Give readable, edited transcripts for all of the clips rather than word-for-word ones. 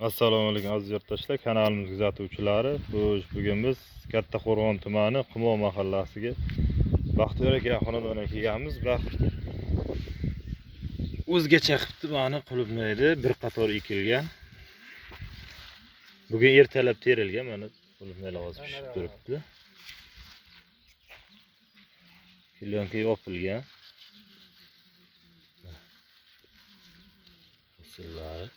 Assalomu alaykum aziz yurtdoshlar, kanalimiz kuzatuvchilari. Bugun biz Kattaqo'rg'on tumani Qumov mahallasiga Baxtiyor aka xonadoniga kelganmiz. O'zgacha qilibdi, mana qulupnaydi bir qator ekilgan. Bugun ertalab terilgan, mana qulupnaylar hozir pishib turibdi. Kilyonka yopilgan. Usullari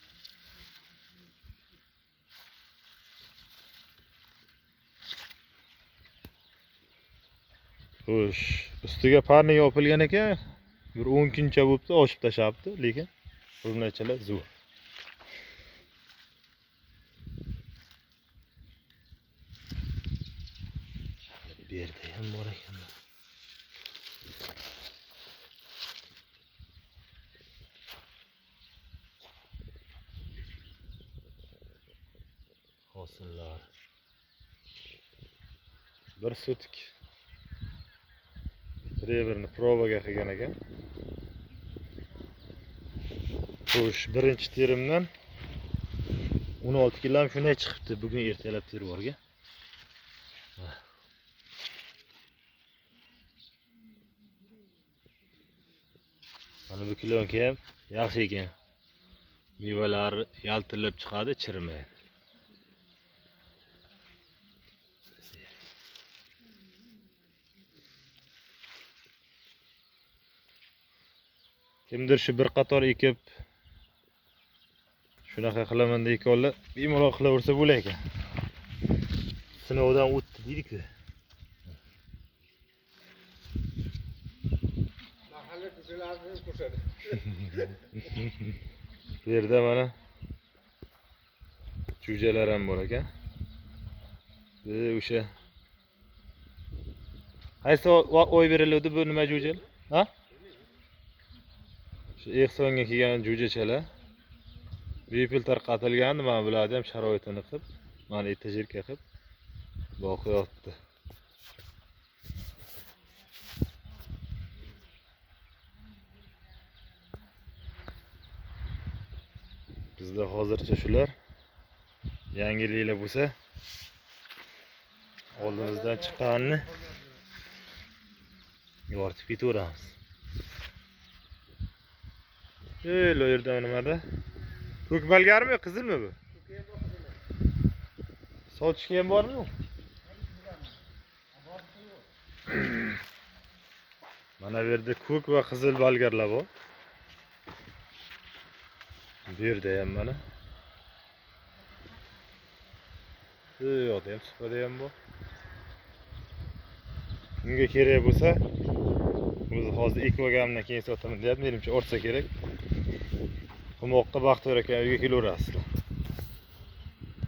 xo'sh, ustiga parni yopilgan ekan. Bir 10 kuncha bo'libdi, ochib tashlabdi, lekin qulupnaychalar zo'r. Bu yerda ham bor ekan. Hosillar bir sutik birini provaga qilgan ekan. Xo'sh, birinchi terimdan 16 kg shunday chiqibdi. Bugun ertalab terib borgan. Mana bu kilyonka ham yaxshi ekan. Mevalari yaltillab chiqadi, chirimaydi. Kimdir shu bir qator ekib shunaqa qilaman deyotganlar bemalol qilaversa bo'lar ekan. Sinovdan o'tdi deydi-ku. Mahalla ko'chalarini ko'rsatdi. Bu yerda mana jo'jalar ham bor ekan. O'sha qaysi oy beriladi bu nima jo'jal? Ha? Shu ehsonga kelgan jo'jachalar. Bepul tarqatilgandi, men bularni ham sharoitini qilib, mana etajirka qilib boqyapti. Bizda hozircha shular. Yangiliklar bo'lsa, oldimizdan chiqqanini yoritib ketaveramiz. Lo yerda nimada? Ko'k balgarmi, qizilmi bu? Sochishga ham bormi? Mana bu yerda ko'k va qizil balgarlar bor. Bu yerda ham mana. Bu yoqda ham supada ham bor. Unga kerak bo'lsa, o'zi hozir ekib olganimdan keyin sotaman deyapti. Menimcha ortsa kerak. Qumoqqa Baxtiyor aka uyga kelaverasizlar.